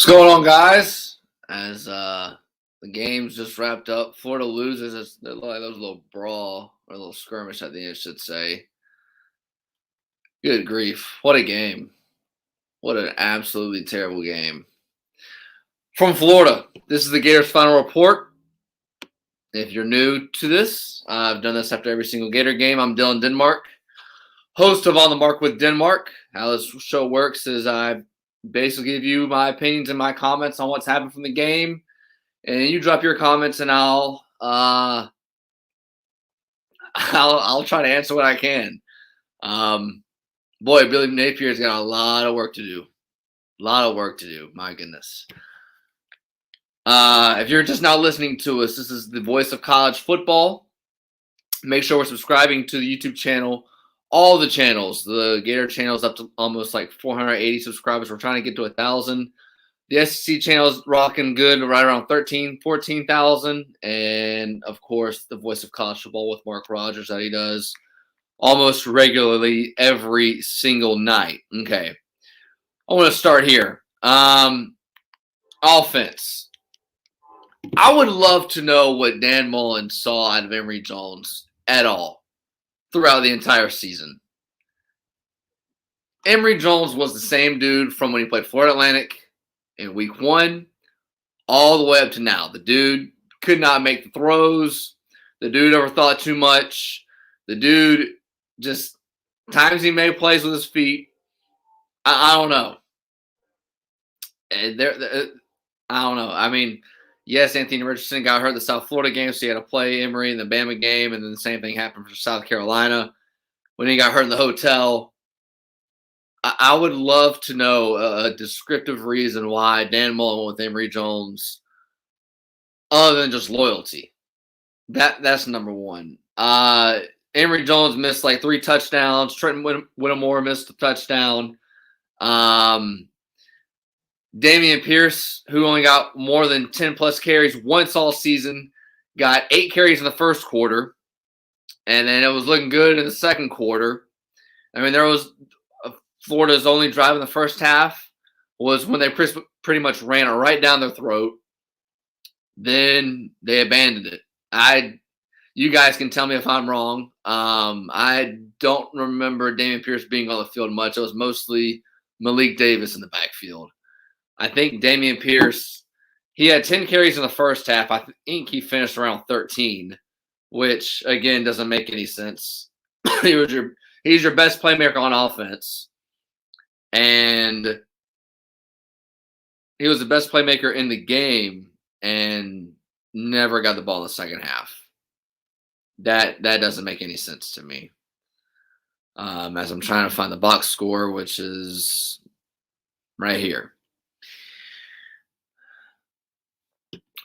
going on, guys? As the game's just wrapped up, Florida loses. There was a little brawl or a little skirmish, I think I should say. Good grief! What a game! What an absolutely terrible game. From Florida, this is the Gators final report. If you're new to this, I've done this after every single Gator game. I'm Dylan Denmark, host of On the Mark with Denmark. How this show works is I basically give you my opinions and my comments on what's happened from the game, and you drop your comments, and I'll try to answer what I can. Boy, Billy Napier's got a lot of work to do. My goodness. If you're just now listening to us, this is the voice of college football. Make sure we're subscribing to the YouTube channel. All the channels, the Gator channel is up to almost like 480 subscribers. We're trying to get to 1,000. The SEC channel is rocking good, right around 14,000. And, of course, the voice of college football with Mark Rogers that he does almost regularly every single night. Okay. I want to start here. Offense. I would love to know what Dan Mullen saw out of Emory Jones at all throughout the entire season. Emory Jones was the same dude from when he played Florida Atlantic in week 1 all the way up to now. The dude could not make the throws. The dude overthought too much. The dude just, times he made plays with his feet. I don't know. I don't know. I mean, yes, Anthony Richardson got hurt the South Florida game, so he had to play Emory in the Bama game, and then the same thing happened for South Carolina when he got hurt in the hotel. I would love to know a descriptive reason why Dan Mullen went with Emory Jones other than just loyalty. That's number one. Emory Jones missed like 3 touchdowns. Trenton Whittemore missed a touchdown. Damien Pierce, who only got more than 10-plus carries once all season, got 8 carries in the first quarter, and then it was looking good in the second quarter. I mean, there was Florida's only drive in the first half was when they pretty much ran it right down their throat. Then they abandoned it. You guys can tell me if I'm wrong. I don't remember Damien Pierce being on the field much. It was mostly Malik Davis in the backfield. I think Damien Pierce, he had 10 carries in the first half. I think he finished around 13, which, again, doesn't make any sense. He's your best playmaker on offense. And he was the best playmaker in the game and never got the ball in the second half. That doesn't make any sense to me. As I'm trying to find the box score, which is right here.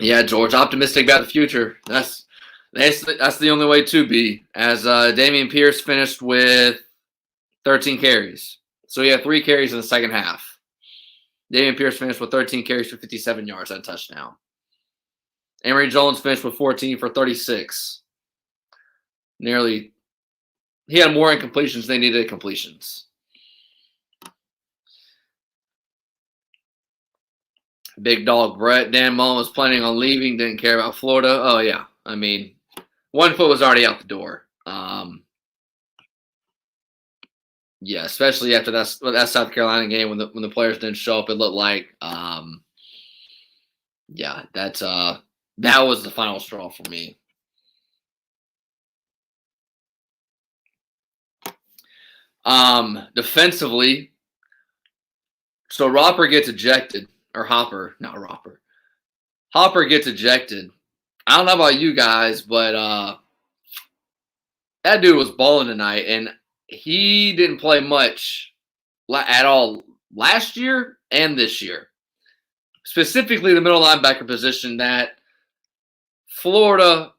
Yeah, George, optimistic about the future. That's the only way to be. As Damien Pierce finished with 13 carries. So he had 3 carries in the second half. Damien Pierce finished with 13 carries for 57 yards and a touchdown. Emory Jones finished with 14 for 36. He had more incompletions than they needed completions. Big dog Brett. Dan Mullen was planning on leaving, didn't care about Florida. Oh, yeah. I mean, one foot was already out the door. Yeah, especially after that South Carolina game when the players didn't show up, it looked like, yeah, that was the final straw for me. Defensively, so Hopper gets ejected. Hopper gets ejected. I don't know about you guys, but that dude was balling tonight, and he didn't play much at all last year and this year. Specifically the middle linebacker position that Florida,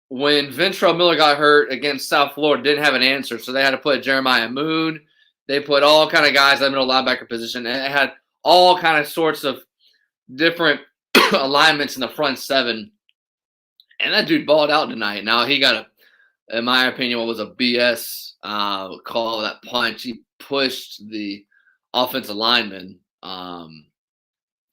when Ventrell Miller got hurt against South Florida, didn't have an answer, so they had to put Jeremiah Moon. They put all kind of guys in the middle linebacker position, and it had all kind of sorts of different alignments in the front 7. And that dude balled out tonight. Now, he got, in my opinion, what was a BS call, that punch. He pushed the offensive lineman,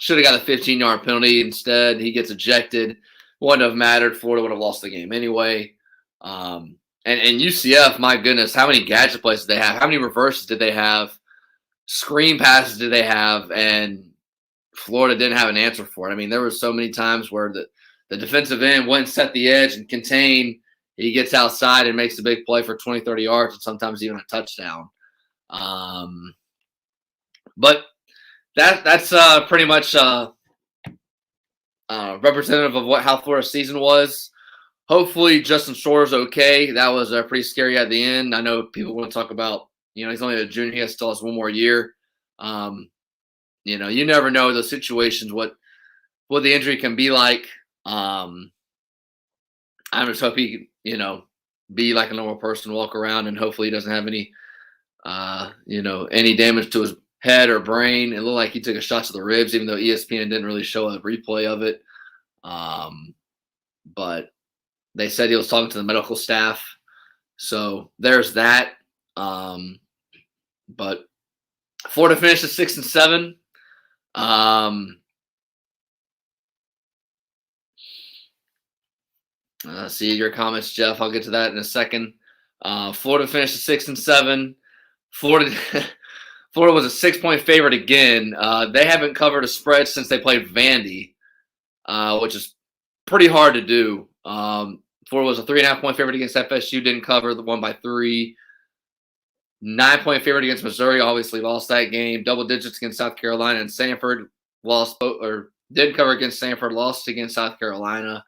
Should have got a 15-yard penalty instead. He gets ejected. Wouldn't have mattered. Florida would have lost the game anyway. And UCF, my goodness, how many gadget plays did they have? How many reverses did they have? Screen passes did they have? And Florida didn't have an answer for it. I mean, there were so many times where the defensive end went and set the edge and contain. He gets outside and makes a big play for 20, 30 yards and sometimes even a touchdown. But that's pretty much representative of how Florida's season was. Hopefully Justin Shore's okay. That was pretty scary at the end. I know people want to talk about, he's only a junior. He still has one more year. You never know those situations, what the injury can be like. I just hope he can, be like a normal person, walk around, and hopefully he doesn't have any, any damage to his head or brain. It looked like he took a shot to the ribs, even though ESPN didn't really show a replay of it. But they said he was talking to the medical staff. So there's that. But Florida finished at 6-7. See your comments, Jeff. I'll get to that in a second. Florida finished at 6-7. Florida was a 6-point favorite again. They haven't covered a spread since they played Vandy, which is pretty hard to do. Florida was a 3.5-point favorite against FSU, didn't cover, the one by 3. 9-point favorite against Missouri, obviously lost that game. Double digits against South Carolina, and Samford did cover against Samford, lost against South Carolina.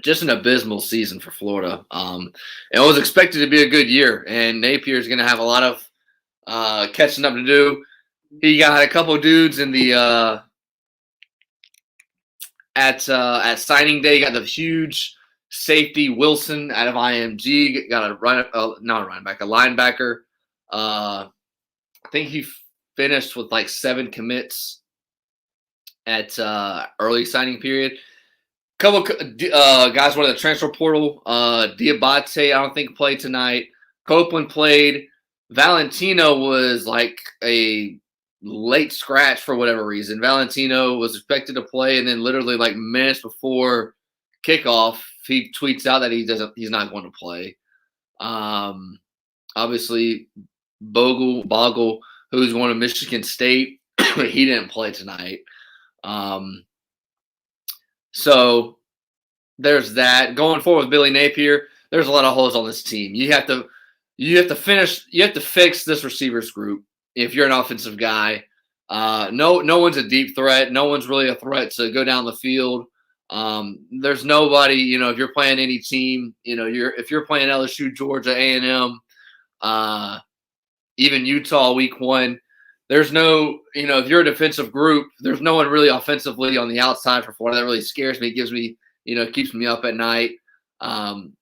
Just an abysmal season for Florida. It was expected to be a good year, and Napier is going to have a lot of catching up to do. He got a couple dudes in the at signing day. Got the huge safety Wilson out of IMG. Got a linebacker. I think he finished with like 7 commits at early signing period. Couple guys went to the transfer portal. Diabate, I don't think, played tonight. Copeland played. Valentino was like a late scratch for whatever reason. Valentino was expected to play, and then literally like minutes before kickoff, he tweets out that he's not going to play. Obviously, Bogle, who's one of Michigan State, he didn't play tonight. So there's that. Going forward with Billy Napier, there's a lot of holes on this team. You have to fix this receivers group if you're an offensive guy. No one's a deep threat. No one's really a threat to go down the field. There's nobody, if you're playing any team, if you're playing LSU, Georgia, A&M, even Utah week 1, there's no, if you're a defensive group, there's no one really offensively on the outside for Florida. That really scares me. It gives me, keeps me up at night.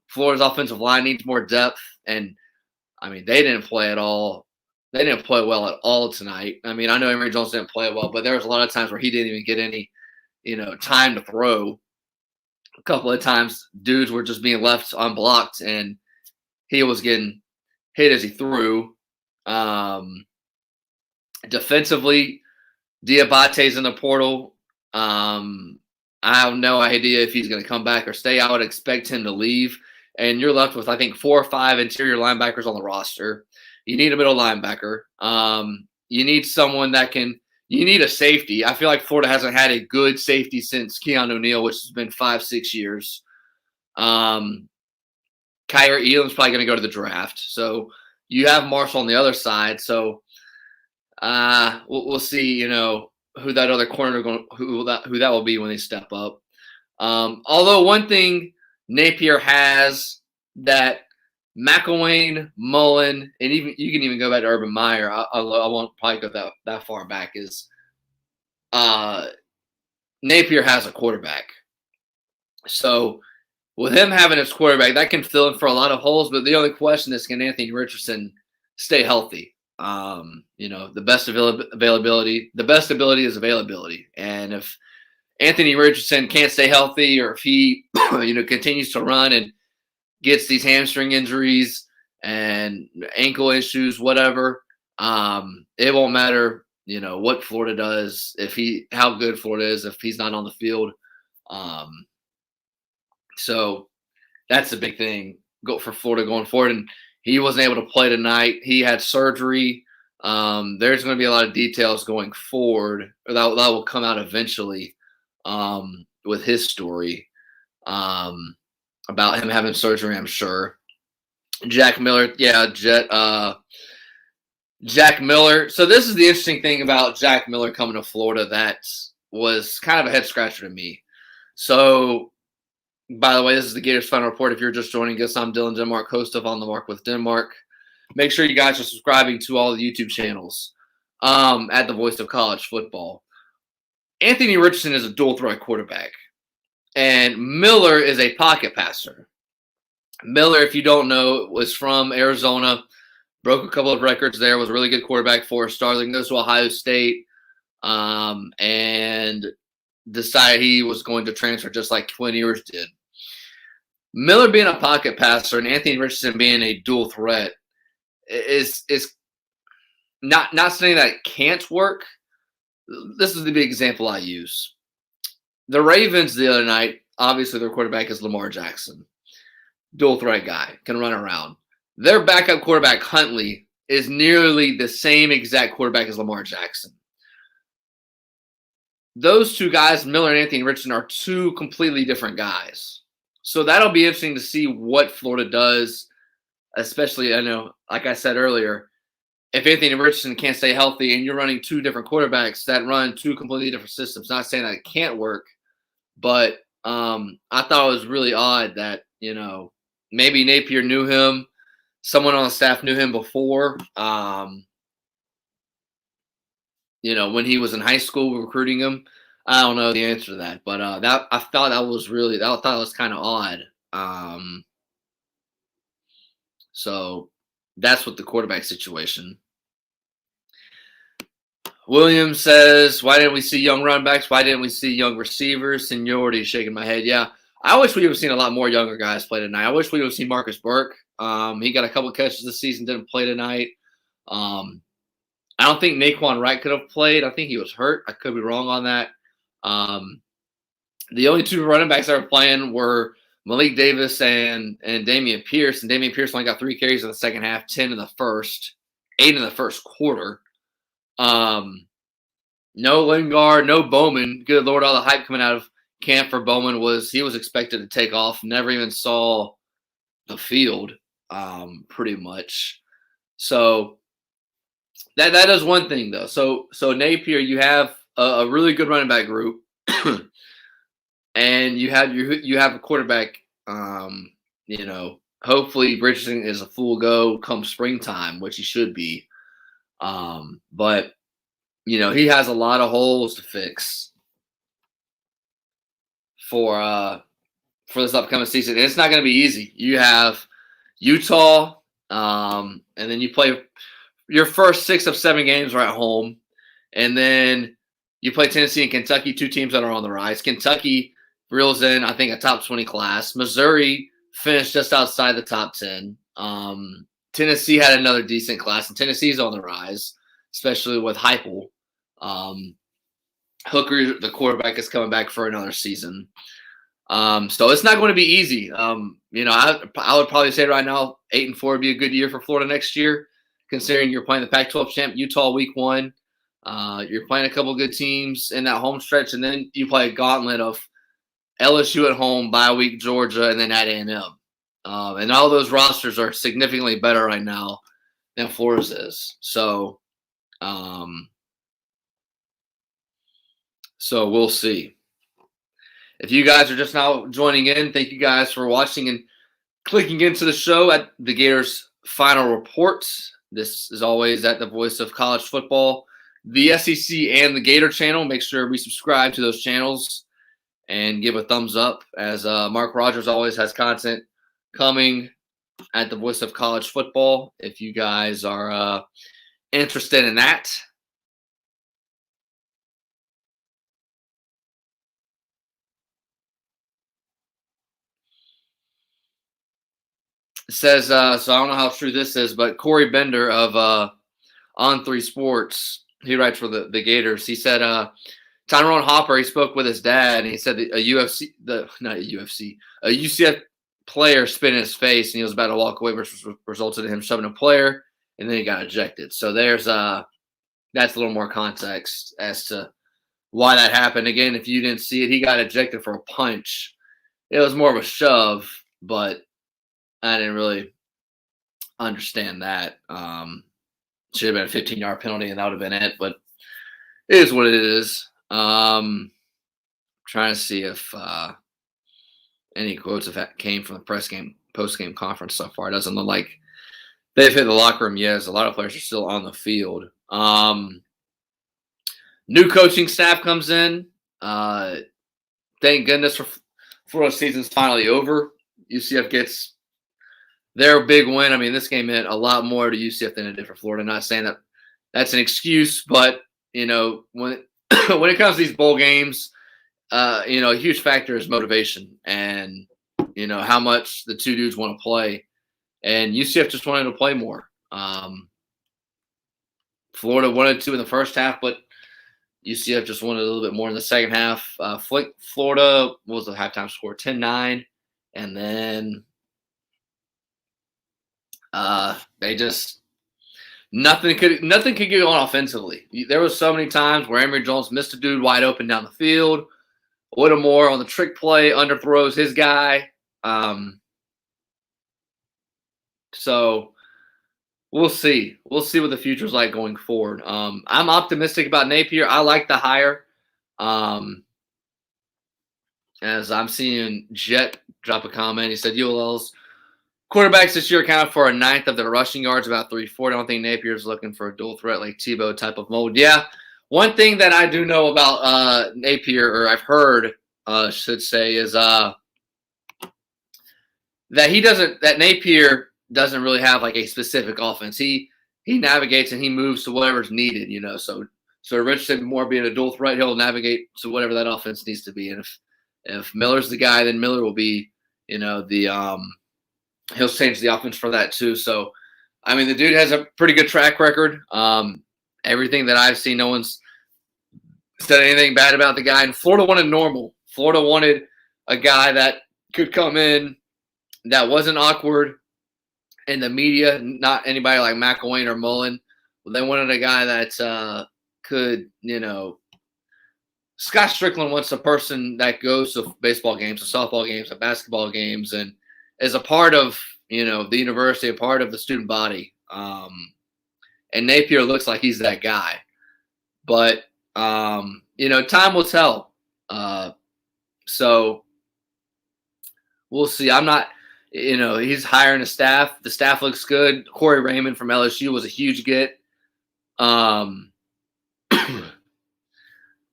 Florida's offensive line needs more depth. And, I mean, they didn't play at all. They didn't play well at all tonight. I mean, I know Emory Jones didn't play well, but there was a lot of times where he didn't even get any, time to throw. A couple of times, dudes were just being left unblocked, and he was getting hit as he threw. Defensively, Diabate's in the portal. I have no idea if he's going to come back or stay. I would expect him to leave. And you're left with, I think, 4 or 5 interior linebackers on the roster. You need a middle linebacker. You need someone you need a safety. I feel like Florida hasn't had a good safety since Keon O'Neal, which has been 5-6 years. Kyrie Elam's probably going to go to the draft. So you have Marshall on the other side. So we'll see, who that other corner who that will be when they step up. Although one thing Napier has that McElwain, Mullen, and even you can even go back to Urban Meyer. I won't probably go that far back. Is Napier has a quarterback, so with him having his quarterback, that can fill in for a lot of holes. But the only question is, can Anthony Richardson stay healthy? The best availability. The best ability is availability, and if Anthony Richardson can't stay healthy, or if he continues to run and gets these hamstring injuries and ankle issues, whatever, it won't matter what Florida does, how good Florida is if he's not on the field. So that's a big thing for Florida going forward. And he wasn't able to play tonight. He had surgery. There's going to be a lot of details going forward that will come out eventually with his story about him having surgery, I'm sure. Jack Miller, Jack Miller. So this is the interesting thing about Jack Miller coming to Florida that was kind of a head scratcher to me. So, by the way, this is the Gators Final Report. If you're just joining us, I'm Dylan Denmark, host of On the Mark with Denmark. Make sure you guys are subscribing to all the YouTube channels at the Voice of College Football. Anthony Richardson is a dual threat quarterback, and Miller is a pocket passer. Miller, if you don't know, was from Arizona, broke a couple of records there, was a really good quarterback for Starling, goes to Ohio State, and decided he was going to transfer just like Quinn Ewers did. Miller being a pocket passer and Anthony Richardson being a dual threat is not saying that it can't work. This is the big example I use. The Ravens the other night, obviously their quarterback is Lamar Jackson. Dual threat guy, can run around. Their backup quarterback, Huntley, is nearly the same exact quarterback as Lamar Jackson. Those two guys, Miller and Anthony Richardson, are two completely different guys. So that'll be interesting to see what Florida does, especially, I know, like I said earlier, if Anthony Richardson can't stay healthy and you're running two different quarterbacks that run two completely different systems. Not saying that it can't work, but I thought it was really odd that, maybe Napier knew him. Someone on the staff knew him before, when he was in high school recruiting him. I don't know the answer to that, but I thought that was kind of odd. So that's what the quarterback situation. Williams says, why didn't we see young running backs? Why didn't we see young receivers? Seniority, shaking my head. Yeah, I wish we would have seen a lot more younger guys play tonight. I wish we would have seen Marcus Burke. He got a couple of catches this season, didn't play tonight. I don't think Naquan Wright could have played. I think he was hurt. I could be wrong on that. The only two running backs that were playing were Malik Davis and Damien Pierce. And Damien Pierce only got 3 carries in the second half, 10 in the first, 8 in the first quarter. No Lingard, no Bowman. Good Lord, all the hype coming out of camp for Bowman was he was expected to take off. Never even saw the field, pretty much. So that is one thing, though. So Napier, you have a really good running back group, and you have a quarterback. Hopefully Richardson is a full go come springtime, which he should be. But he has a lot of holes to fix for this upcoming season. And it's not going to be easy. You have Utah, and then you play your first 6 of 7 games are at home, and then you play Tennessee and Kentucky, 2 teams that are on the rise. Kentucky reels in, I think, a top 20 class. Missouri finished just outside the top 10. Tennessee had another decent class, and Tennessee's on the rise, especially with Heupel. Hooker, the quarterback, is coming back for another season. So it's not going to be easy. I would probably say right now 8-4 would be a good year for Florida next year, considering you're playing the Pac-12 champ Utah week 1. You're playing a couple of good teams in that home stretch, and then you play a gauntlet of LSU at home, bye week Georgia, and then at A&M. And all those rosters are significantly better right now than Florida's is. So we'll see. If you guys are just now joining in, thank you guys for watching and clicking into the show at the Gators Final Report. This is always at the Voice of College Football, the SEC, and the Gator channel. Make sure we subscribe to those channels and give a thumbs up, as Mark Rogers always has content coming at the Voice of College Football if you guys are interested in that. It says, so I don't know how true this is, but Corey Bender of On3 Sports he writes for the Gators. He said, Tyrone Hopper, he spoke with his dad, and he said that a UCF player spit in his face, and he was about to walk away, which resulted in him shoving a player, and then he got ejected. So there's that's a little more context as to why that happened. Again, if you didn't see it, he got ejected for a punch. It was more of a shove, but I didn't really understand that. Should have been a 15-yard penalty, and that would have been it. But it is what it is. Trying to see if any quotes have came from the post-game conference so far. It doesn't look like they've hit the locker room yet. A lot of players are still on the field. New coaching staff comes in. Thank goodness for Florida season's finally over. UCF gets their big win. I mean, this game meant a lot more to UCF than it did for Florida. Not saying that that's an excuse, but when when it comes to these bowl games, a huge factor is motivation and how much the two dudes want to play. And UCF just wanted to play more. Florida wanted to in the first half, but UCF just wanted a little bit more in the second half. Florida, what was the halftime score? 10-9. And then they just nothing could get on offensively. There was so many times where Emory Jones missed a dude wide open down the field. Whittemore on the trick play underthrows his guy. So we'll see. We'll see what the future's like going forward. I'm optimistic about Napier. I like the hire. As I'm seeing Jet drop a comment, he said ULL's quarterbacks this year accounted for a ninth of their rushing yards, about 340. I don't think Napier's looking for a dual threat like Tebow type of mold. Yeah, one thing that I do know about Napier, or I've heard, should say, is that Napier doesn't really have like a specific offense. He navigates and he moves to whatever's needed, So Richardson more being a dual threat, he'll navigate to whatever that offense needs to be. And if Miller's the guy, then Miller will be, he'll change the offense for that too. So, I mean, the dude has a pretty good track record. Everything that I've seen, no one's said anything bad about the guy. And Florida wanted normal. Florida wanted a guy that could come in that wasn't awkward in the media, not anybody like McElwain or Mullen. They wanted a guy that could, Scott Strickland wants a person that goes to baseball games, to softball games, to basketball games, and is a part of, the university, a part of the student body. And Napier looks like he's that guy. But, time will tell. So we'll see. I'm not – he's hiring a staff. The staff looks good. Corey Raymond from LSU was a huge get.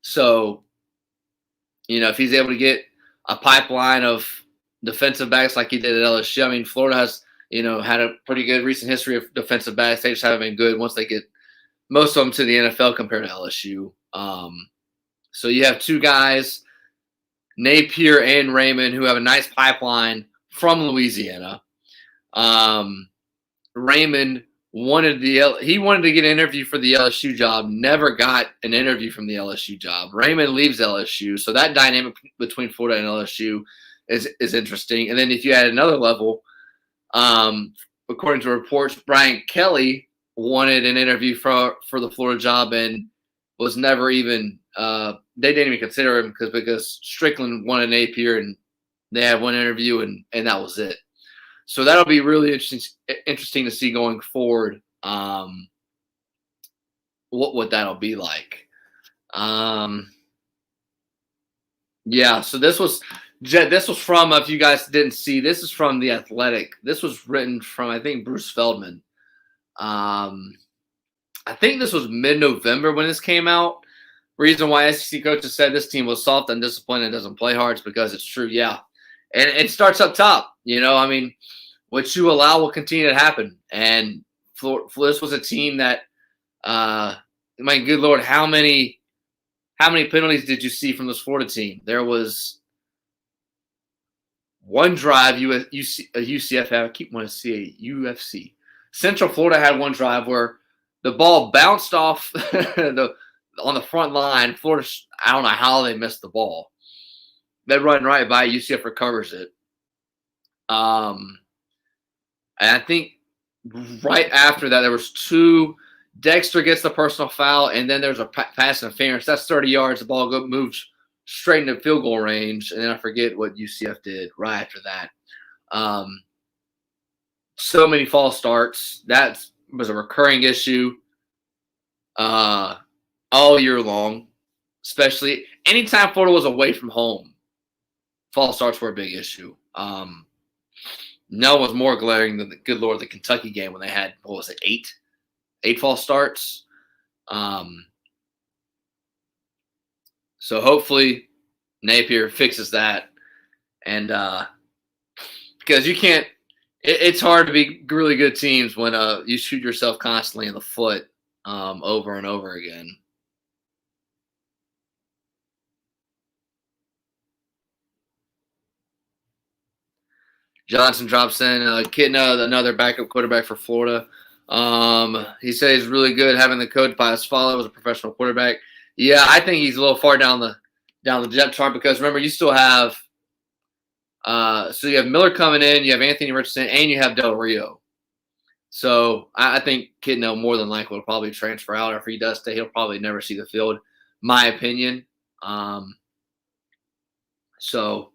So, if he's able to get a pipeline of defensive backs like he did at LSU, I mean, Florida has, had a pretty good recent history of defensive backs. They just haven't been good once they get most of them to the NFL compared to LSU. So you have two guys, Napier and Raymond, who have a nice pipeline from Louisiana. Raymond wanted to get an interview for the LSU job, never got an interview from the LSU job. Raymond leaves LSU, so that dynamic between Florida and LSU is interesting. And then if you add another level, according to reports, Brian Kelly wanted an interview for the Florida job and was never even they didn't even consider him because Strickland wanted Napier and they had one interview and that was it. So that'll be really interesting to see going forward what that'll be like. Yeah, so this was from, if you guys didn't see, this is from The Athletic. This was written from, I think, Bruce Feldman. I think this was mid-November when this came out. Reason why SEC coaches said this team was soft and disciplined and doesn't play hard is because it's true, yeah. And it starts up top, I mean, what you allow will continue to happen. And this was a team that, my good Lord, how many penalties did you see from this Florida team? There was one drive UCF had. I keep wanting to say UFC. Central Florida had one drive where The ball bounced off on the front line. Florida, I don't know how they missed the ball. They run right by it. UCF recovers it. And I think right after that, there was two. Dexter gets the personal foul, and then there's a pass interference. That's 30 yards. The ball moves straight into field goal range, and then I forget what UCF did right after that. So many false starts. That was a recurring issue all year long, especially anytime Florida was away from home. False starts were a big issue. No one was more glaring than the Kentucky game when they had, what was it, eight false starts. So hopefully Napier fixes that, and because you can't, it's hard to be really good teams when you shoot yourself constantly in the foot over and over again. Johnson drops in. Kitna, another backup quarterback for Florida. He said he's really good having the coach by his father was a professional quarterback. Yeah, I think he's a little far down the depth chart because remember you still have so you have Miller coming in, you have Anthony Richardson, and you have Del Rio. So I think Kitna more than likely will probably transfer out. Or if he does stay, he'll probably never see the field. My opinion. So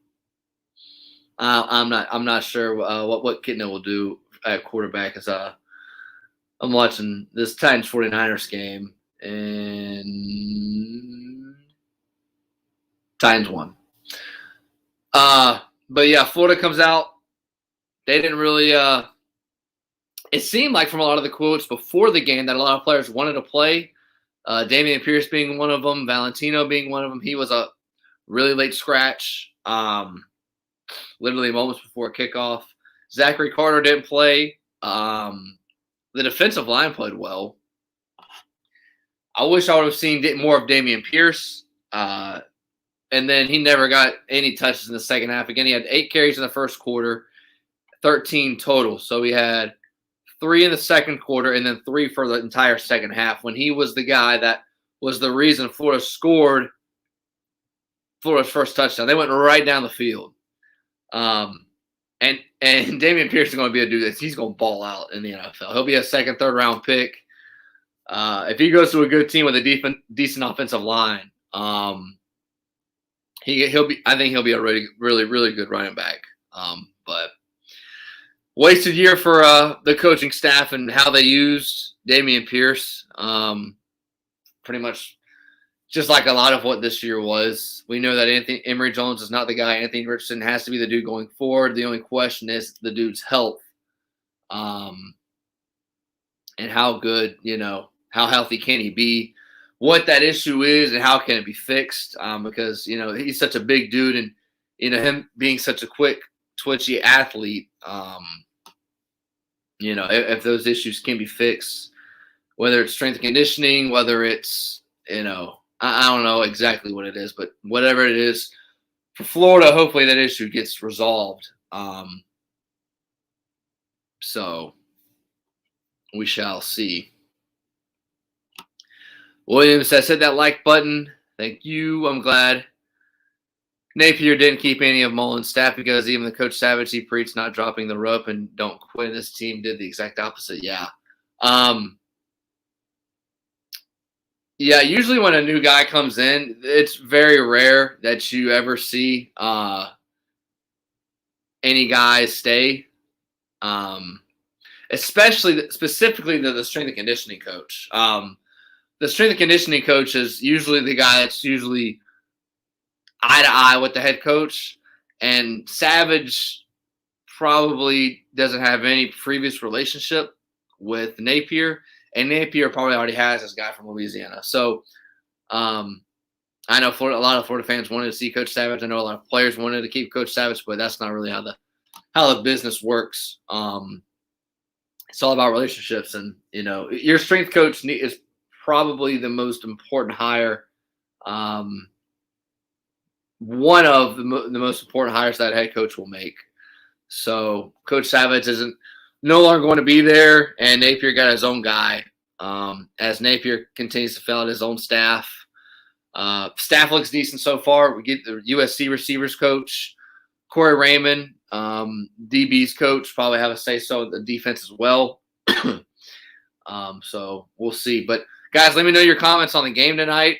I'm not sure what Kitna will do at quarterback. As I'm watching this Titans 49ers game, and Titans won. But yeah, Florida comes out. They didn't really. It seemed like from a lot of the quotes before the game that a lot of players wanted to play. Damien Pierce being one of them, Valentino being one of them. He was a really late scratch. Literally moments before kickoff. Zachary Carter didn't play. The defensive line played well. I wish I would have seen more of Damien Pierce. And then he never got any touches in the second half. Again, he had 8 carries in the first quarter, 13 total. So he had 3 in the second quarter and then 3 for the entire second half when he was the guy that was the reason Florida scored Florida's first touchdown. They went right down the field. And Damien Pierce is going to be a dude that he's going to ball out in the NFL. He'll be a second, third round pick. If he goes to a good team with a decent offensive line, he'll be. I think he'll be a really, really, really good running back. But wasted year for the coaching staff and how they used Damien Pierce. Pretty much just like a lot of what this year was. We know that Emory Jones is not the guy. Anthony Richardson has to be the dude going forward. The only question is the dude's health. And how good, how healthy can he be? What that issue is and how can it be fixed? Because, he's such a big dude and, him being such a quick, twitchy athlete, if those issues can be fixed, whether it's strength and conditioning, whether it's, I don't know exactly what it is, but whatever it is, for Florida, hopefully that issue gets resolved. So we shall see. Williams says, hit that like button. Thank you. I'm glad Napier didn't keep any of Mullen's staff because even the coach Savage, he preached not dropping the rope and don't quit. This team did the exact opposite. Yeah. Yeah, usually when a new guy comes in, it's very rare that you ever see any guys stay, specifically the strength and conditioning coach. The strength and conditioning coach is usually the guy that's usually eye to eye with the head coach, and Savage probably doesn't have any previous relationship with Napier. And Napier probably already has this guy from Louisiana. So I know a lot of Florida fans wanted to see Coach Savage. I know a lot of players wanted to keep Coach Savage, but that's not really how the business works. It's all about relationships. And, your strength coach is probably the most important hire. One of the most important hires that head coach will make. So Coach Savage isn't no longer going to be there, and Napier got his own guy. as Napier continues to fill out his own staff. Staff looks decent so far. We get the USC receivers coach, Corey Raymond, DB's coach, probably have a say-so in the defense as well. So we'll see. But, guys, let me know your comments on the game tonight.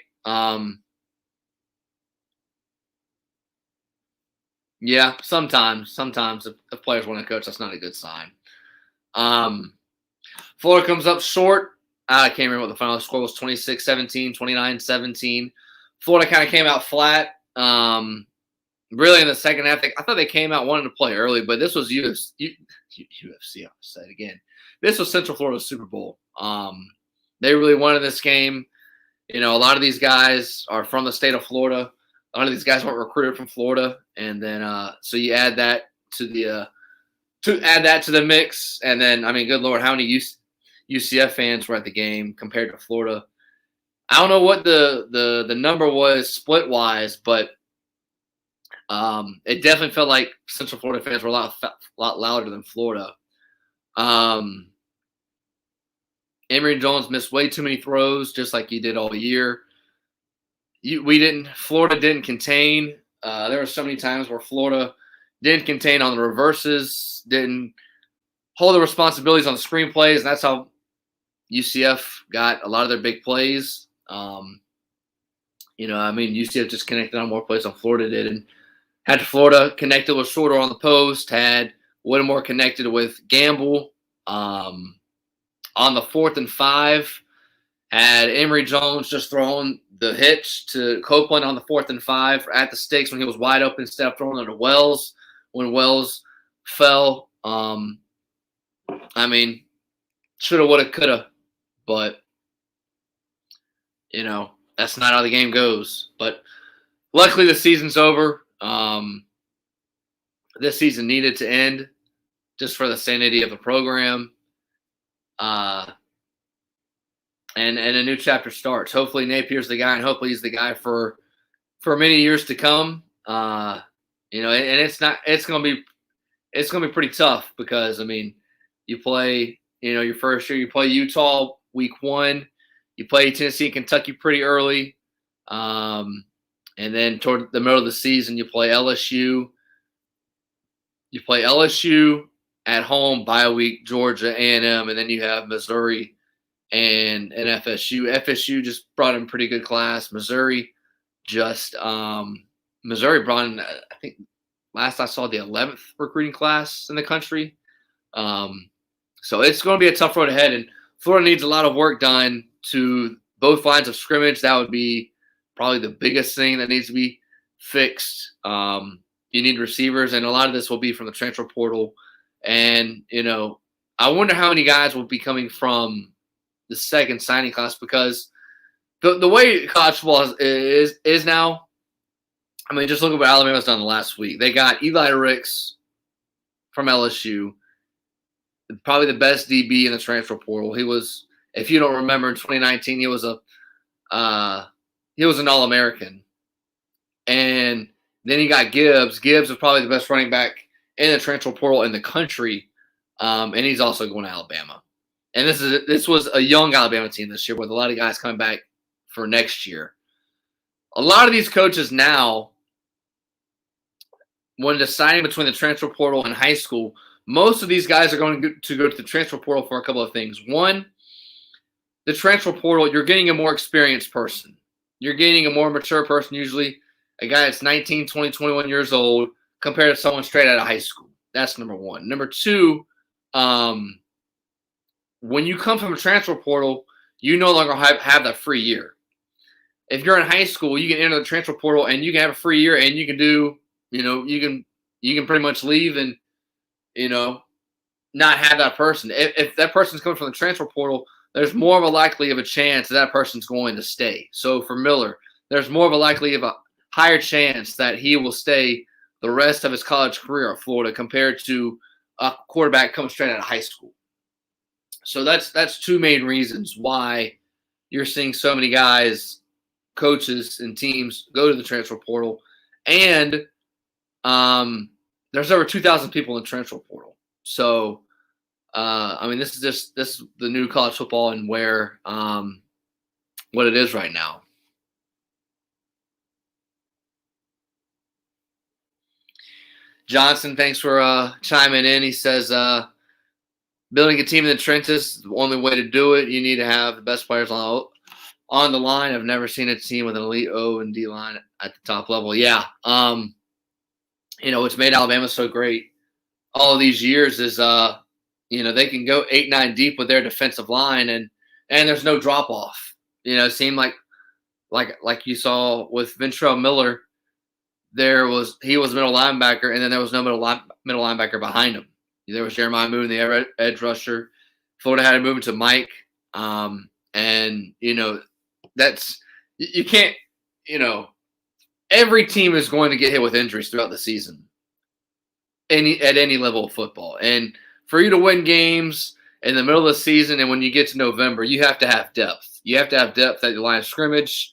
Yeah, sometimes if players want to coach, that's not a good sign. Florida comes up short. I can't remember what the final score was, 26-17, 29-17. Florida kind of came out flat. Really in the second half, I thought they came out wanting to play early, but this was UFC. I'll say it again. This was Central Florida's Super Bowl. They really wanted this game. A lot of these guys are from the state of Florida. A lot of these guys weren't recruited from Florida, and then so you add that to the mix, and then good Lord, how many UCF fans were at the game compared to Florida? I don't know what the number was split wise, but it definitely felt like Central Florida fans were a lot louder than Florida. Emory Jones missed way too many throws, just like he did all year. Florida didn't contain. There were so many times where Florida didn't contain on the reverses, didn't hold the responsibilities on the screenplays, and that's how UCF got a lot of their big plays. UCF just connected on more plays than Florida did, and had Florida connected with Shorter on the post, had Whittemore connected with Gamble. On the 4th and 5, had Emory Jones just throwing the hitch to Copeland on the 4th and 5 at the sticks when he was wide open instead of throwing it to Wells when Wells fell. Shoulda, woulda, coulda, but that's not how the game goes. But luckily the season's over. This season needed to end just for the sanity of the program. And a new chapter starts. Hopefully Napier's the guy, and hopefully he's the guy for many years to come. And it's gonna be pretty tough because you play, your first year, you play Utah week 1, you play Tennessee and Kentucky pretty early. And then toward the middle of the season, you play LSU. You play LSU at home, bye week, Georgia, A&M, and then you have Missouri and FSU. FSU just brought in pretty good class. Missouri brought in, I think, last I saw, the 11th recruiting class in the country. So it's going to be a tough road ahead, and Florida needs a lot of work done to both lines of scrimmage. That would be probably the biggest thing that needs to be fixed. You need receivers, and a lot of this will be from the transfer portal. And, I wonder how many guys will be coming from the second signing class, because the way college football is now, just look at what Alabama's done last week. They got Eli Ricks from LSU, probably the best DB in the transfer portal. He was, if you don't remember, in 2019, he was an All-American. And then you got Gibbs. Gibbs is probably the best running back in the transfer portal in the country, and he's also going to Alabama. And this was a young Alabama team this year with a lot of guys coming back for next year. A lot of these coaches now, when deciding between the transfer portal and high school, most of these guys are going to go to the transfer portal for a couple of things. One, the transfer portal, you're getting a more experienced person. You're getting a more mature person, usually a guy that's 19, 20, 21 years old, compared to someone straight out of high school. That's number one. Number two, when you come from a transfer portal, you no longer have that free year. If you're in high school, you can enter the transfer portal and you can have a free year, and you can do, you can pretty much leave and, not have that person. If that person's coming from the transfer portal, there's more of a likely of a chance that person's going to stay. So for Miller, there's more of a likely of a higher chance that he will stay the rest of his college career at Florida compared to a quarterback coming straight out of high school. So that's two main reasons why you're seeing so many guys, coaches, and teams go to the transfer portal. And there's over 2,000 people in the transfer portal. So I mean, this is the new college football and where what it is right now. Johnson, thanks for chiming in. He says, building a team in the trenches, the only way to do it, you need to have the best players on the line. I've never seen a team with an elite O and D line at the top level. Yeah. What's made Alabama so great all these years is, they can go 8-9 deep with their defensive line and there's no drop off. It seemed like you saw with Ventrell Miller, he was middle linebacker, and then there was no middle linebacker behind him. There was Jeremiah moving the edge rusher. Florida had to move into Mike, and that's you can't. Every team is going to get hit with injuries throughout the season, at any level of football, and for you to win games in the middle of the season, and when you get to November, you have to have depth. You have to have depth at the line of scrimmage,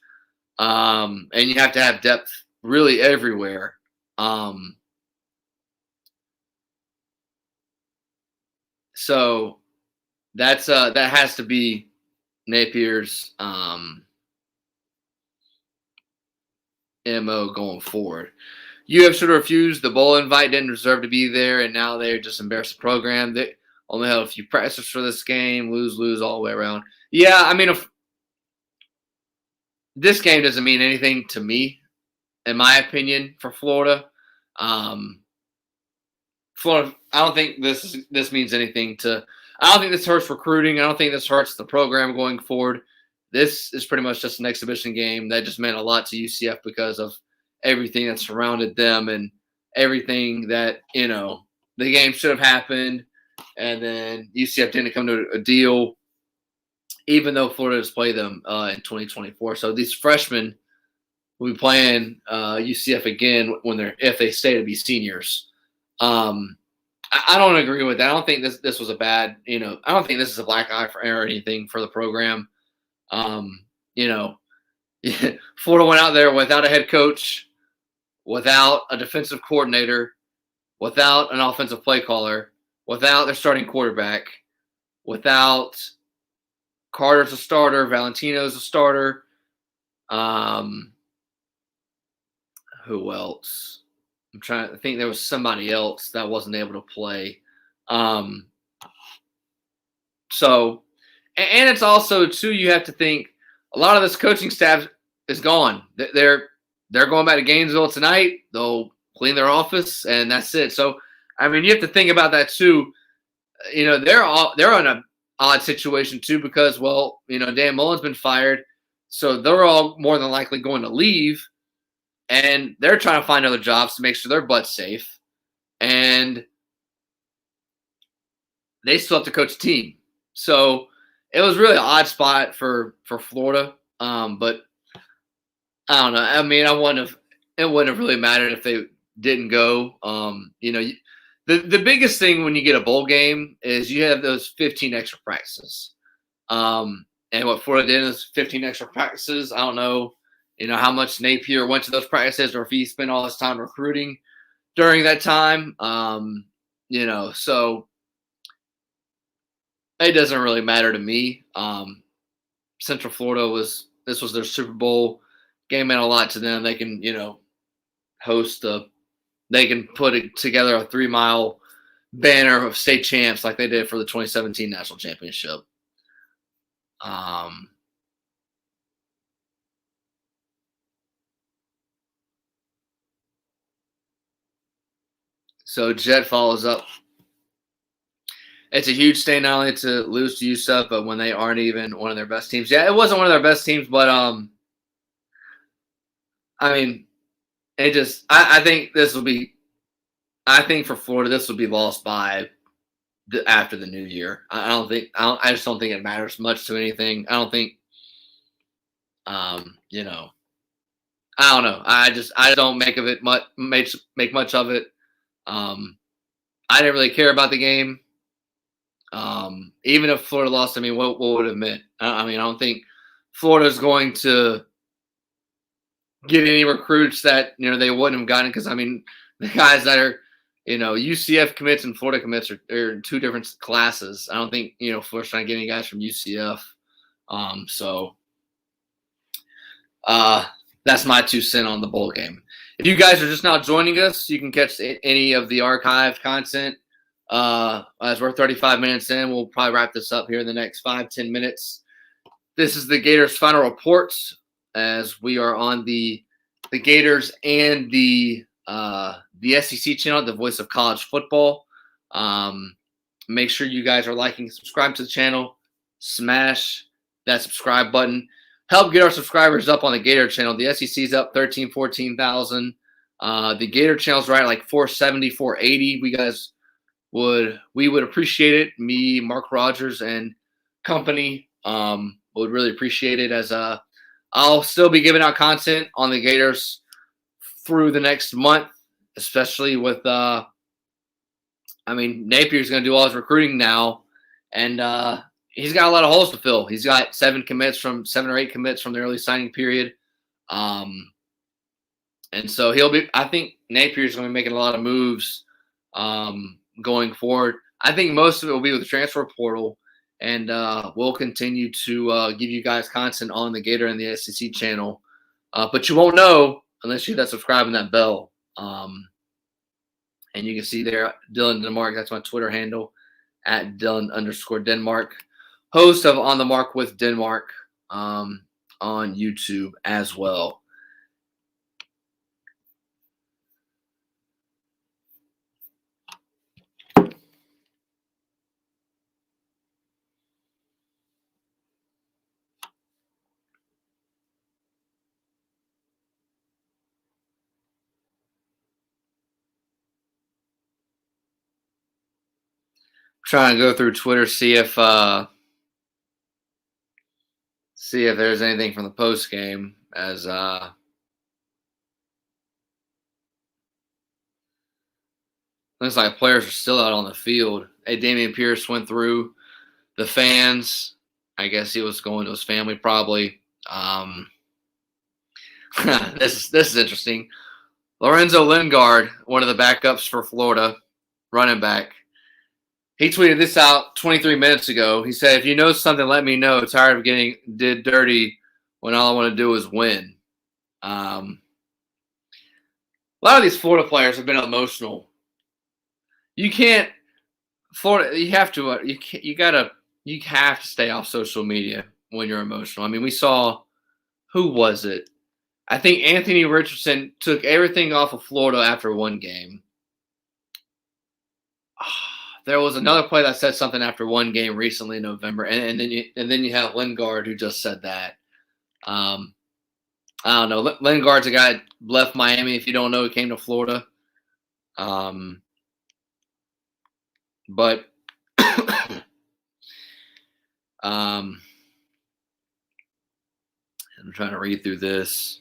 and you have to have depth really everywhere. So that has to be Napier's MO going forward. UF should have refused. The bowl invite, didn't deserve to be there, and now they're just embarrassed the program. They only had a few practices for this game. Lose all the way around. Yeah, I mean, if this game doesn't mean anything to me, in my opinion, for Florida. Florida, I don't think this means anything to. I don't think this hurts recruiting. I don't think this hurts the program going forward. This is pretty much just an exhibition game that just meant a lot to UCF because of everything that surrounded them and everything that the game should have happened, and then UCF didn't come to a deal, even though Florida has played them in 2024. So these freshmen will be playing UCF again if they stay to be seniors. I don't agree with that. I don't think this was a bad, I don't think this is a black eye or anything for the program. Florida went out there without a head coach, without a defensive coordinator, without an offensive play caller, without their starting quarterback, without Carter's a starter, Valentino's a starter. Who else? I'm trying to think. There was somebody else that wasn't able to play. So, and it's also too, you have to think a lot of this coaching staff is gone. They're going back to Gainesville tonight. They'll clean their office and that's it. So, I mean, you have to think about that too. They're in an odd situation too because, Dan Mullen's been fired, so they're all more than likely going to leave. And they're trying to find other jobs to make sure their butt's safe. And they still have to coach a team. So it was really an odd spot for Florida. But I don't know. I mean, it wouldn't have really mattered if they didn't go. The biggest thing when you get a bowl game is you have those 15 extra practices. And what Florida did is 15 extra practices. I don't know. How much Napier went to those practices or if he spent all his time recruiting during that time. So it doesn't really matter to me. Central Florida this was their Super Bowl game, meant a lot to them. They can, they can put it together a 3-mile banner of state champs like they did for the 2017 national championship. So Jet follows up. It's a huge stain not only to lose to UCF, but when they aren't even one of their best teams. Yeah, it wasn't one of their best teams, but I mean, it just I think this will be. I think for Florida, this will be lost by after the new year. I just don't think it matters much to anything. I don't think. I don't know. I don't make of it much. Make much of it. I didn't really care about the game. Even if Florida lost, I mean, what would it meant? I mean, I don't think Florida's going to get any recruits that they wouldn't have gotten because I mean, the guys that are UCF commits and Florida commits are two different classes. I don't think, Florida's trying to get any guys from UCF. That's my 2 cents on the bowl game. If you guys are just now joining us, you can catch any of the archived content. As we're 35 minutes in, we'll probably wrap this up here in the next 5-10 minutes. This is the Gators final reports as we are on the Gators and the SEC channel, the Voice of College Football. Make sure you guys are liking, subscribe to the channel, smash that subscribe button. Help get our subscribers up on the Gator channel. The SEC's up 14,000. The Gator channel's right at like 470, 480. We would appreciate it. Me, Mark Rogers, and company would really appreciate it, as I'll still be giving out content on the Gators through the next month, especially with Napier's going to do all his recruiting now, and he's got a lot of holes to fill. He's got 7 or 8 commits from the early signing period. And so I think Napier's going to be making a lot of moves going forward. I think most of it will be with the transfer portal, and we'll continue to give you guys content on the Gator and the SEC channel. But you won't know unless you hit that subscribe and that bell. And you can see there, Dylan Denmark, that's my Twitter handle, at Dylan_Denmark. Host of On the Mark with Denmark on YouTube as well. Trying to go through Twitter, see if there's anything from the post game, as looks like players are still out on the field. Hey, Damien Pierce went through the fans. I guess he was going to his family probably. This is interesting. Lorenzo Lingard, one of the backups for Florida, running back. He tweeted this out 23 minutes ago. He said, "If you know something, let me know. Tired of getting did dirty when all I want to do is win." A lot of these Florida players have been emotional. You can't Florida. You have to. You have to stay off social media when you're emotional. I mean, we saw, who was it? I think Anthony Richardson took everything off of Florida after one game. There was another player that said something after one game recently in November, and then you have Lingard, who just said that. I don't know. Lingard's a guy that left Miami. If you don't know, he came to Florida. But I'm trying to read through this.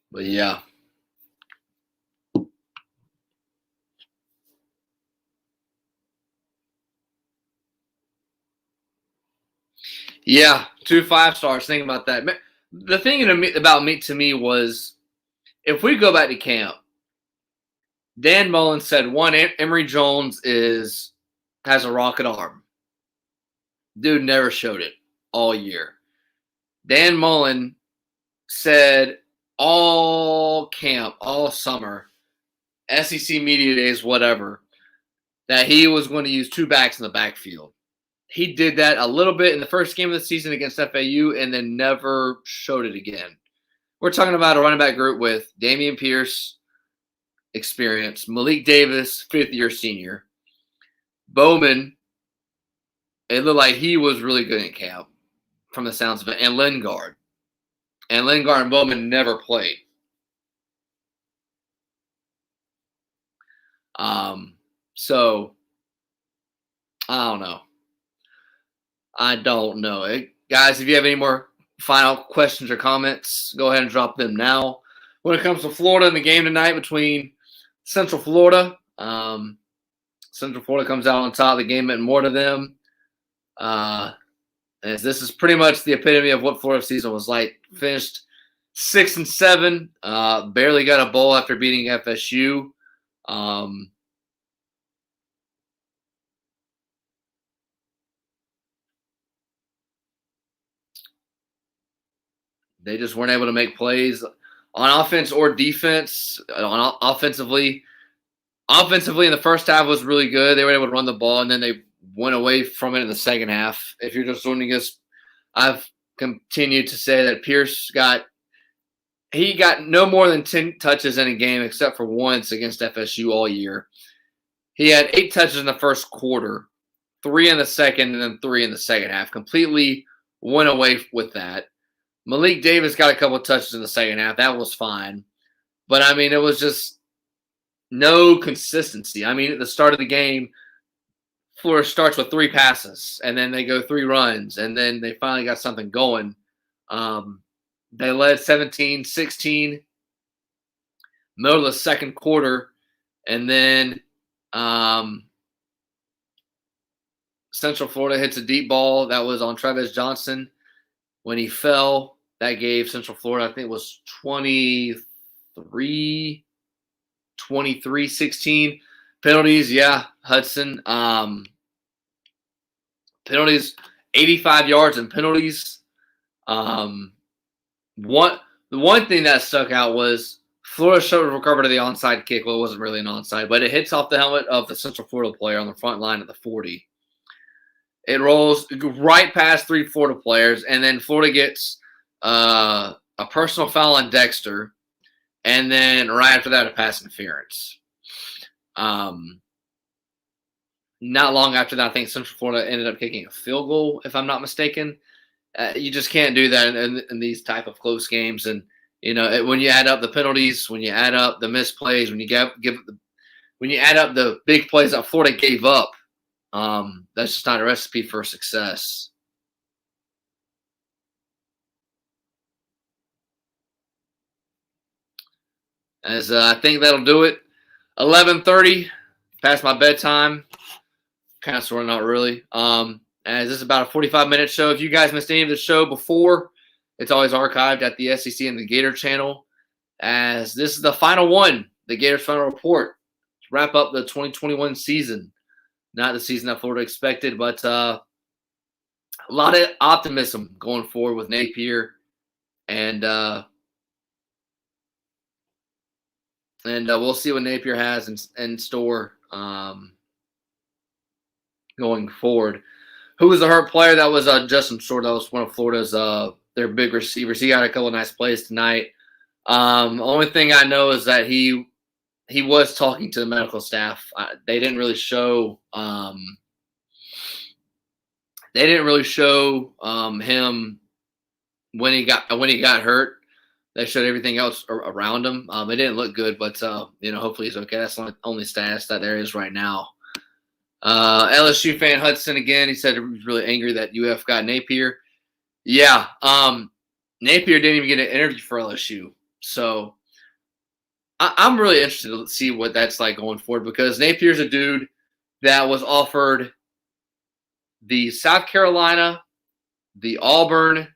But yeah. Yeah, 2 5-stars. Think about that. The thing to me was, if we go back to camp, Dan Mullen said, one, Emory Jones has a rocket arm. Dude never showed it all year. Dan Mullen said all camp, all summer, SEC media days, whatever, that he was going to use 2 backs in the backfield. He did that a little bit in the first game of the season against FAU and then never showed it again. We're talking about a running back group with Damien Pierce, experience, Malik Davis, 5th-year senior, Bowman. It looked like he was really good in camp from the sounds of it, and Lingard. And Lingard and Bowman never played. So I don't know. Guys, if you have any more final questions or comments, go ahead and drop them now. When it comes to Florida in the game tonight between Central Florida, Central Florida comes out on top. The game meant more to them. As this is pretty much the epitome of what Florida season was like. Finished 6-7, barely got a bowl after beating FSU. They just weren't able to make plays on offense or defense. Offensively in the first half was really good. They were able to run the ball, and then they went away from it in the second half. If you're just wondering this, I've continued to say that Pierce got no more than 10 touches in a game except for once against FSU all year. He had 8 touches in the first quarter, 3 in the second, and then 3 in the second half. Completely went away with that. Malik Davis got a couple of touches in the second half. That was fine. But, I mean, it was just no consistency. I mean, at the start of the game, Florida starts with 3 passes, and then they go 3 runs, and then they finally got something going. They led 17-16 middle of the second quarter, and then Central Florida hits a deep ball that was on Travis Johnson. When he fell, that gave Central Florida, I think it was 23-16. Penalties, yeah, Hudson. Penalties, 85 yards in penalties. The one thing that stuck out was Florida should have recovered the onside kick. Well, it wasn't really an onside, but it hits off the helmet of the Central Florida player on the front line at the 40. It rolls right past 3 Florida players, and then Florida gets a personal foul on Dexter, and then right after that, a pass interference. Not long after that, I think Central Florida ended up kicking a field goal, if I'm not mistaken. You just can't do that in these type of close games. And, you know, when you add up the penalties, when you add up the missed plays, when you add up the big plays that Florida gave up, that's just not a recipe for success. As I think that'll do it. 11:30, past my bedtime. Kind of, sort of, not really. As this is about a 45-minute show. If you guys missed any of the show before, it's always archived at the SEC and the Gator channel. As this is the final one, the Gators final report, to wrap up the 2021 season. Not the season that Florida expected, but a lot of optimism going forward with Napier, and we'll see what Napier has in store going forward. Who was the hurt player? That was Justin Short. That was one of Florida's their big receivers. He got a couple of nice plays tonight. Only thing I know is that he was talking to the medical staff. They didn't really show him when he got hurt. They showed everything else around him. It didn't look good, but hopefully he's okay. That's the only status that there is right now. LSU fan Hudson again. He said he was really angry that UF got Napier. Yeah, Napier didn't even get an interview for LSU, so I'm really interested to see what that's like going forward, because Napier's a dude that was offered the South Carolina, the Auburn.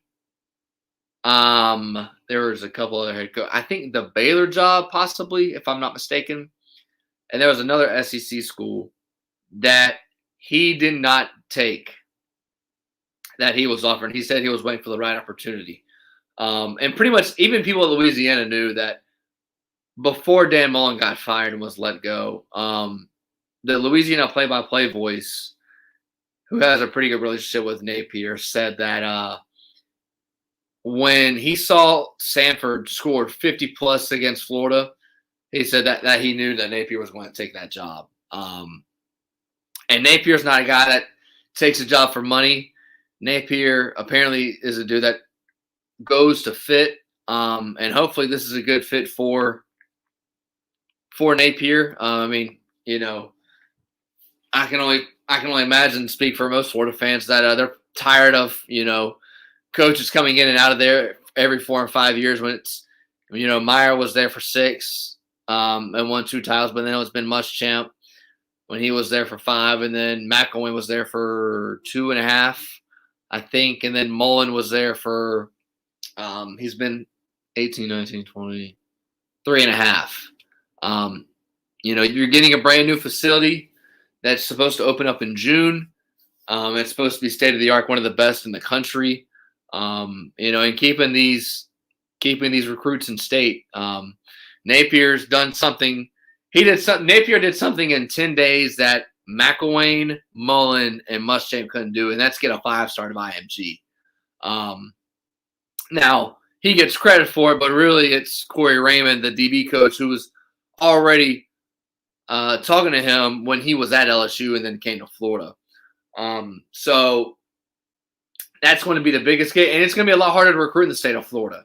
There was a couple other head coaches. I think the Baylor job, possibly, if I'm not mistaken. And there was another SEC school that he did not take, that he was offered. He said he was waiting for the right opportunity. And pretty much even people in Louisiana knew that before Dan Mullen got fired and was let go, the Louisiana play-by-play voice, who has a pretty good relationship with Napier, said that when he saw Sanford scored 50-plus against Florida, he said that he knew that Napier was going to take that job. And Napier's not a guy that takes a job for money. Napier apparently is a dude that goes to fit, and hopefully this is a good fit for Napier. I mean, I can only imagine, speak for most Florida fans, that they're tired of coaches coming in and out of there every 4 or 5 years. When it's, Meyer was there for 6 and won 2 titles, but then it's been Muschamp when he was there for 5, and then McElwain was there for 2.5, I think, and then Mullen was there for he's been 18, 19, 20, 3.5. You're getting a brand new facility that's supposed to open up in June. It's supposed to be state of the art, one of the best in the country. And keeping these recruits in state. Napier's done something. Napier did something in 10 days that McElwain, Mullen, and Muschamp couldn't do, and that's get a 5-star to IMG. Now he gets credit for it, but really it's Corey Raymond, the DB coach, who was already talking to him when he was at LSU and then came to Florida. So that's going to be the biggest game, and it's going to be a lot harder to recruit in the state of Florida.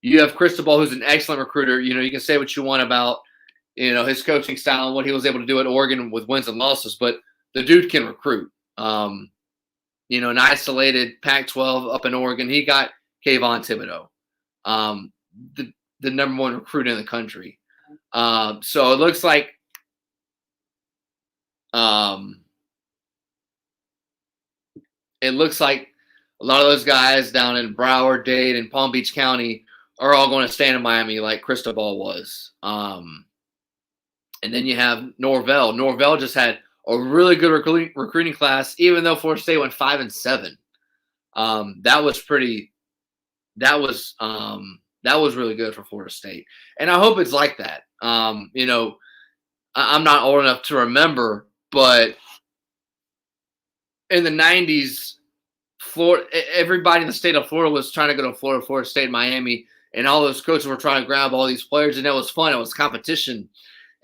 You have Cristobal, who's an excellent recruiter. You can say what you want about, his coaching style and what he was able to do at Oregon with wins and losses, but the dude can recruit. An isolated Pac-12 up in Oregon, he got Kayvon Thibodeau, the number 1 recruit in the country. So it looks like a lot of those guys down in Broward, Dade, and Palm Beach County are all going to stay in Miami like Cristobal was. And then you have Norvell. Norvell just had a really good recruiting class, even though Florida State went 5-7. That was really good for Florida State. And I hope it's like that. I'm not old enough to remember, but in the 90s, everybody in the state of Florida was trying to go to Florida State, Miami, and all those coaches were trying to grab all these players, and it was fun. It was competition.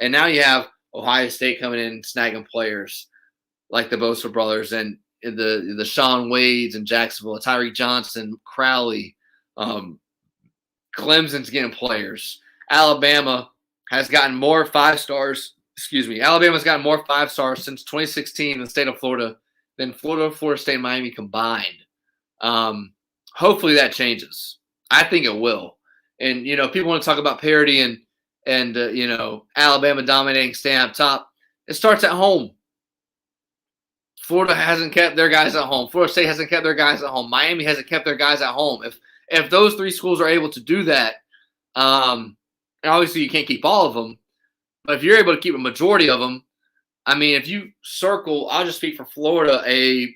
And now you have Ohio State coming in and snagging players like the Bosa brothers and the Sean Wades in Jacksonville, Tyreek Johnson, Crowley. Clemson's getting players. Alabama has gotten more 5-stars. Alabama's gotten more 5-stars since 2016 in the state of Florida than Florida State, and Miami combined. Hopefully that changes. I think it will. And, people want to talk about parity and Alabama dominating, staying up top. It starts at home. Florida hasn't kept their guys at home. Florida State hasn't kept their guys at home. Miami hasn't kept their guys at home. If those 3 schools are able to do that, and obviously you can't keep all of them, but if you're able to keep a majority of them, I mean, if you circle, I'll just speak for Florida, a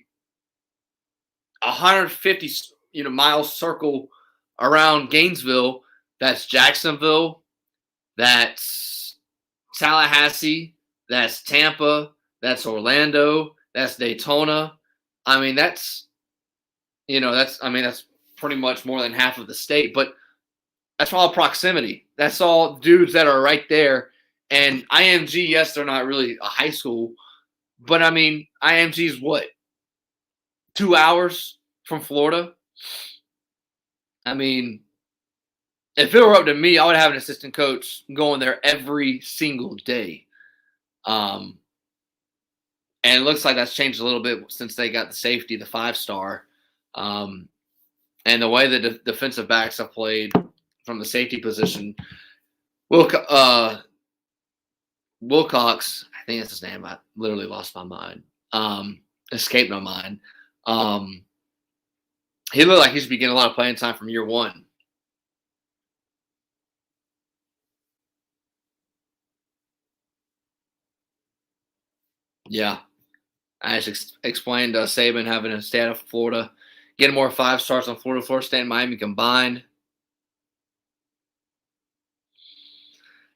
150 mile circle around Gainesville, that's Jacksonville, that's Tallahassee, that's Tampa, that's Orlando, that's Daytona. I mean, that's pretty much more than half of the state, but that's all proximity. That's all dudes that are right there. And IMG, yes, they're not really a high school, but I mean, IMG is what? 2 hours from Florida? I mean, if it were up to me, I would have an assistant coach going there every single day. And it looks like that's changed a little bit since they got the safety, the 5-star. And the way the defensive backs have played from the safety position. Wilcox, I think that's his name. I literally lost my mind. Escaped my mind. He looked like he should be getting a lot of playing time from year 1. Yeah. I just explained Saban having to stay out of Florida, getting more 5-stars on Florida State, and Miami combined.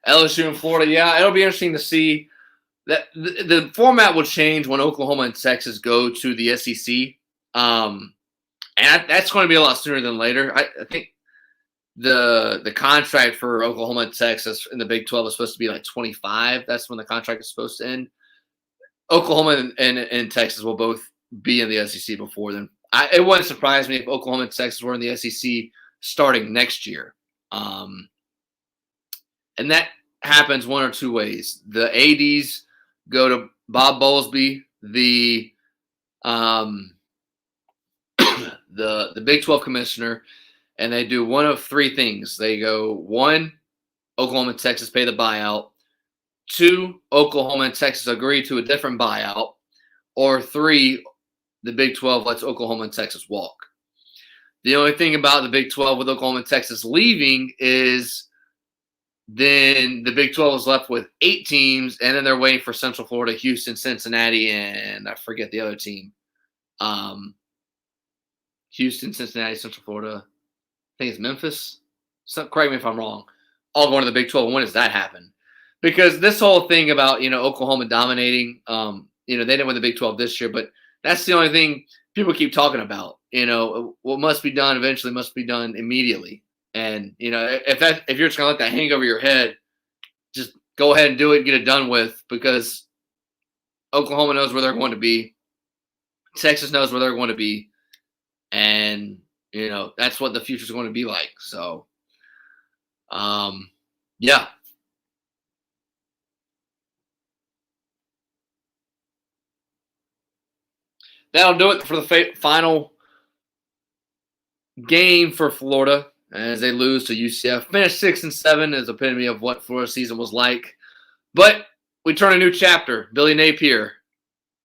LSU and Florida, yeah, it'll be interesting to see. That the format will change when Oklahoma and Texas go to the SEC. And that's going to be a lot sooner than later. I think the contract for Oklahoma and Texas in the Big 12 is supposed to be like 25. That's when the contract is supposed to end. Oklahoma and Texas will both be in the SEC before then. It wouldn't surprise me if Oklahoma and Texas were in the SEC starting next year. And that happens one or two ways. The ADs go to Bob Bowlesby. The the Big 12 commissioner, and they do one of three things. They go, 1, Oklahoma and Texas pay the buyout. 2, Oklahoma and Texas agree to a different buyout. Or 3, the Big 12 lets Oklahoma and Texas walk. The only thing about the Big 12 with Oklahoma and Texas leaving is then the Big 12 is left with 8 teams, and then they're waiting for Central Florida, Houston, Cincinnati, and I forget the other team. Houston, Cincinnati, Central Florida. I think it's Memphis. So, correct me if I'm wrong. All going to the Big 12. When does that happen? Because this whole thing about, Oklahoma dominating, they didn't win the Big 12 this year, but that's the only thing people keep talking about. What must be done eventually must be done immediately. And, if you're just going to let that hang over your head, just go ahead and do it and get it done with, because Oklahoma knows where they're going to be. Texas knows where they're going to be. And, that's what the future is going to be like. So, yeah. That'll do it for the final game for Florida as they lose to UCF. Finished 6-7 is epitome of what Florida's season was like. But we turn a new chapter. Billy Napier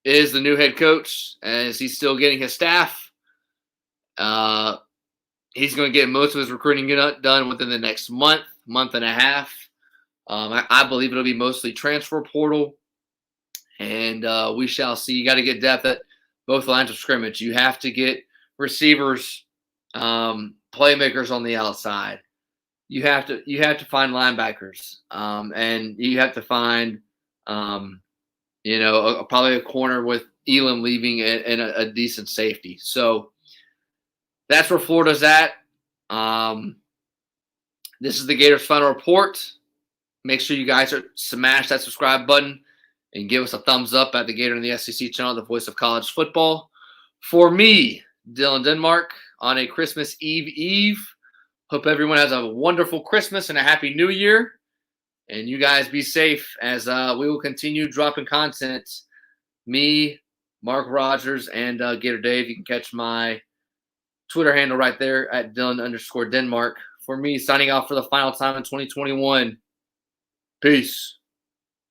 is the new head coach, as he's still getting his staff. He's going to get most of his recruiting done within the next month and a half. I believe it'll be mostly transfer portal. And we shall see. You got to get depth at both lines of scrimmage. You have to get receivers, playmakers on the outside. You have to find linebackers, and you have to find, probably a corner with Elam leaving and a decent safety. So that's where Florida's at. This is the Gators final report. Make sure you guys smash that subscribe button and give us a thumbs up at the Gator and the SEC channel, the voice of college football. For me, Dylan Denmark, on a Christmas Eve. Hope everyone has a wonderful Christmas and a happy New Year. And you guys be safe as we will continue dropping content. Me, Mark Rogers, and Gator Dave. You can catch my Twitter handle right there at Dylan_Denmark. For me, signing off for the final time in 2021. Peace.